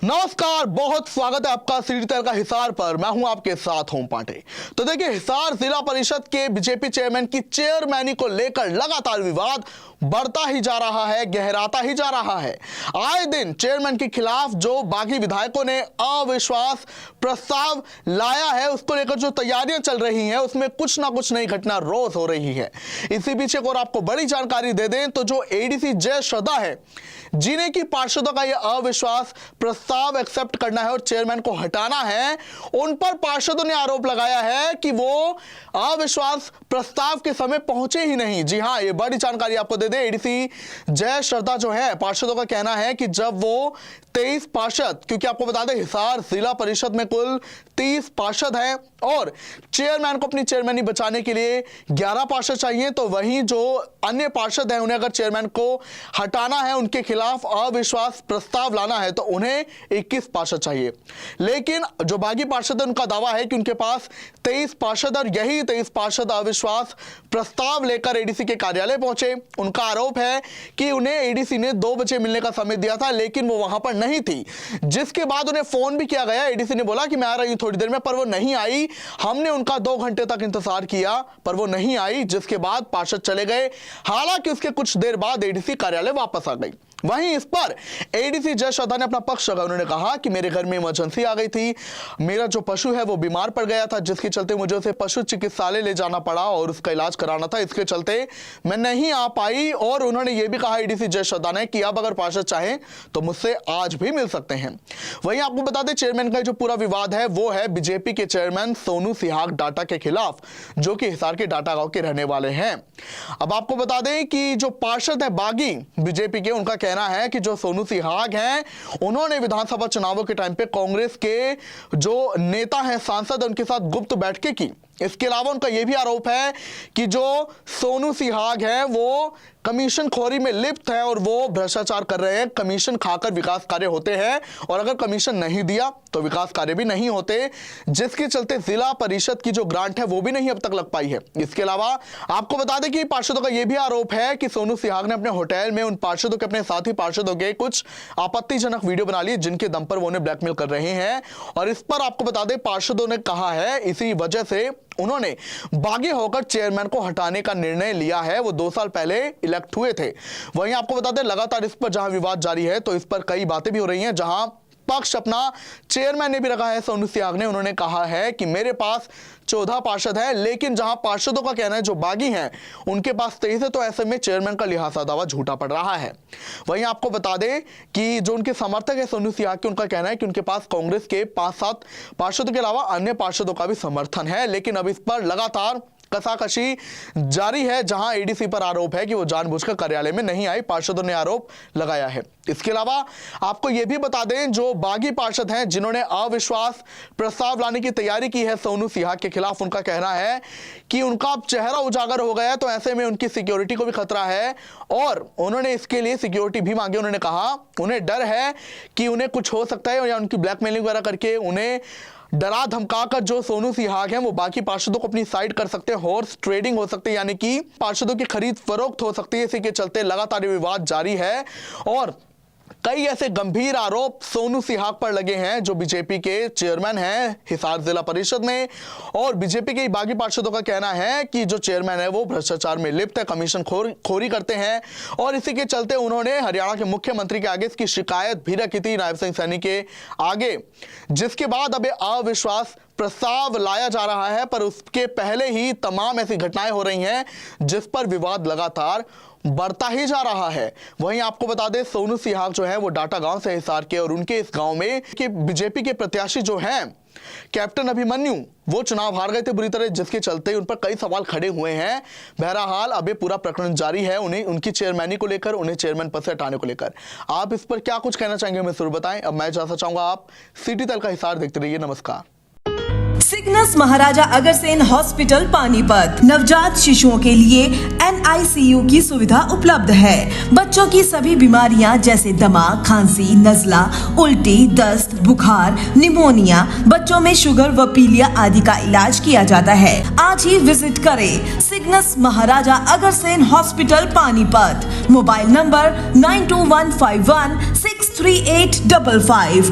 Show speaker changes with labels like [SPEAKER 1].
[SPEAKER 1] नमस्कार, बहुत स्वागत है आपका सिटी तहलका हिसार पर। मैं हूं आपके साथ होम पांडे। तो देखिए, हिसार जिला परिषद के बीजेपी चेयरमैन की चेयरमैनी को लेकर लगातार विवाद बढ़ता ही जा रहा है, गहराता ही जा रहा है। आए दिन चेयरमैन के खिलाफ जो बागी विधायकों ने अविश्वास प्रस्ताव लाया है, उसको लेकर जो तैयारियां चल रही हैं, उसमें कुछ ना कुछ नई घटना रोज हो रही है। इसी पीछे और आपको बड़ी जानकारी दे दें तो जो एडीसी जय श्रद्धा है, जिन्हें की पार्षदों का यह अविश्वास प्रस्ताव एक्सेप्ट करना है और चेयरमैन को हटाना है, उन पर पार्षदों ने आरोप लगाया है कि वो अविश्वास प्रस्ताव के समय पहुंचे ही नहीं। जी हां, ये बड़ी जानकारी आपको दे दें। एडीसी जय श्रद्धा जो है, पार्षदों का कहना है कि जब वो 23 पार्षद, क्योंकि आपको बता दें हिसार जिला परिषद में कुल 30 पार्षद हैं और चेयरमैन को अपनी चेयरमैनी बचाने के लिए 11 पार्षद चाहिए, तो वहीं जो अन्य पार्षद हैं, उन्हें अगर चेयरमैन को हटाना है, उनके खिलाफ अविश्वास प्रस्ताव लाना है, तो उन्हें 21 पार्षद चाहिए। लेकिन जो बागी पार्षद है, उनका दावा है कि उनके पास 23 पार्षद और यही 23 पार्षद अविश्वास प्रस्ताव लेकर एडीसी के कार्यालय पहुंचे। उनका आरोप है कि उन्हें एडीसी ने 2 बजे मिलने का समय दिया था, लेकिन वो वहां पर नहीं थी, जिसके बाद उन्हें फोन भी किया गया। एडीसी ने बोला कि मैं आ रही हूं थोड़ी देर में, पर वो नहीं आई। हमने उनका 2 घंटे तक इंतजार किया, पर वो नहीं आई, जिसके बाद पार्षद चले गए। हालांकि उसके कुछ देर बाद एडीसी कार्यालय वापस आ गई। वहीं इस पर एडीसी जय श्रद्धा ने अपना पक्ष रखा। उन्होंने कहा कि मेरे घर में इमरजेंसी आ गई थी, मेरा जो पशु है वो बीमार पड़ गया था, जिसके चलते मुझे उसे पशु चिकित्सालय ले जाना पड़ा और उसका इलाज कराना था, इसके चलते मैं नहीं आ पाई। और उन्होंने ये भी कहा एडीसी जय श्रद्धा ने कि अब अगर पार्षद चाहें तो मुझसे आज भी मिल सकते हैं। वहीं आपको बता दें, चेयरमैन का जो पूरा विवाद है वो है बीजेपी के चेयरमैन सोनू सिहाग डाटा के खिलाफ, जो कि हिसार के डाटा गांव के रहने वाले हैं। अब आपको बता दें कि जो पार्षद है बागी बीजेपी के, उनका कहना है कि जो सोनू सिहाग हैं, उन्होंने विधानसभा चुनावों के टाइम पे कांग्रेस के जो नेता हैं, सांसद, उनके साथ गुप्त बैठकें की। इसके अलावा उनका यह भी आरोप है कि जो सोनू सिहाग है वो कमीशन खोरी में लिप्त है और वो भ्रष्टाचार कर रहे हैं। कमीशन खाकर विकास कार्य होते हैं और अगर कमीशन नहीं दिया तो विकास कार्य भी नहीं होते, जिसके चलते जिला परिषद की जो ग्रांट है वो भी नहीं अब तक लग पाई है। इसके अलावा आपको बता दें कि पार्षदों का यह भी आरोप है कि सोनू सिहाग ने अपने होटल में उन पार्षदों के, अपने साथी पार्षदों के कुछ आपत्तिजनक वीडियो बना लिए, जिनके दम पर वो उन्हें ब्लैकमेल कर रहे हैं। और इस पर आपको बता दें, पार्षदों ने कहा है इसी वजह से उन्होंने बागी होकर चेयरमैन को हटाने का निर्णय लिया है। वो 2 साल पहले इलेक्ट हुए थे। वहीं आपको बता दें, लगातार इस पर जहां विवाद जारी है, तो इस पर कई बातें भी हो रही हैं। जहां पक्ष अपना चेयरमैन ने भी रखा है सोनू सिहाग ने, उन्होंने कहा है कि मेरे पास 14 पार्षद है, लेकिन जहां पार्षदों का कहना है जो बागी हैं उनके पास 23 है, तो ऐसे में चेयरमैन का लिहाजा दावा झूठा पड़ रहा है। वहीं आपको बता दें कि जो उनके समर्थक है सोनू सिहाग के, उनका कहना है कि उनके पास कांग्रेस के 5-7 पार्षदों के अलावा अन्य पार्षदों का भी समर्थन है, लेकिन अब इस पर लगातार कसाकशी जारी है। जहां एडीसी पर आरोप है कि वो जानबूझकर कार्यालय में नहीं आई, पार्षदों ने आरोप लगाया है। इसके अलावा आपको यह भी बता दें, जो बागी पार्षद हैं जिन्होंने अविश्वास प्रस्ताव लाने की तैयारी की है सोनू सिहाग के खिलाफ, उनका कहना है कि उनका अब चेहरा उजागर हो गया है, तो ऐसे में उनकी सिक्योरिटी को भी खतरा है और उन्होंने इसके लिए सिक्योरिटी भी मांगी। उन्होंने कहा उन्हें डर है कि उन्हें कुछ हो सकता है या उनकी ब्लैकमेलिंग वगैरह करके उन्हें डरा धमकाकर जो सोनू सिहाग हैं वो बाकी पार्षदों को अपनी साइड कर सकते हैं, हॉर्स ट्रेडिंग हो सकती है, यानी कि पार्षदों की खरीद फरोख्त हो सकती है। इसी के चलते लगातार विवाद जारी है और कई ऐसे गंभीर आरोप सोनू सिहाग पर लगे हैं, जो बीजेपी के चेयरमैन हैं हिसार जिला परिषद में। और बीजेपी के बागी पार्षदों का कहना है कि जो चेयरमैन है वो भ्रष्टाचार में लिप्त है, कमीशन खोरी करते हैं। और इसी के चलते उन्होंने हरियाणा के मुख्यमंत्री के आगे इसकी शिकायत भी रखी थी, नायब सिंह सैनी के आगे, जिसके बाद अब अविश्वास प्रस्ताव लाया जा रहा है। पर उसके पहले ही तमाम ऐसी घटनाएं हो रही हैं जिस पर विवाद लगातार बढ़ता ही जा रहा है। वहीं आपको बता दें, सोनू सिहाग जो है वो डाटा गांव से हिसार के, और उनके इस गांव में कि बीजेपी के प्रत्याशी जो हैं कैप्टन अभिमन्यु, वो चुनाव हार गए थे बुरी तरह, जिसके चलते उन पर कई सवाल खड़े हुए हैं। बहरहाल अब ये पूरा प्रकरण जारी है, उन्हें उनकी चेयरमैनी को लेकर, उन्हें चेयरमैन पद से हटाने को लेकर। आप इस पर क्या कुछ कहना चाहेंगे, हमें जरूर बताएं। अब मैं जानना चाहूंगा, आप सिटी तहलका हिसार देखते रहिए। नमस्कार।
[SPEAKER 2] सिग्नस महाराजा अग्रसेन हॉस्पिटल पानीपत नवजात शिशुओं के लिए NICU की सुविधा उपलब्ध है। बच्चों की सभी बीमारियां जैसे दमा, खांसी, नजला, उल्टी, दस्त, बुखार, निमोनिया, बच्चों में शुगर व पीलिया आदि का इलाज किया जाता है। आज ही विजिट करें Cygnus Maharaja Agrasen hospital Panipat. Mobile number 9215163855।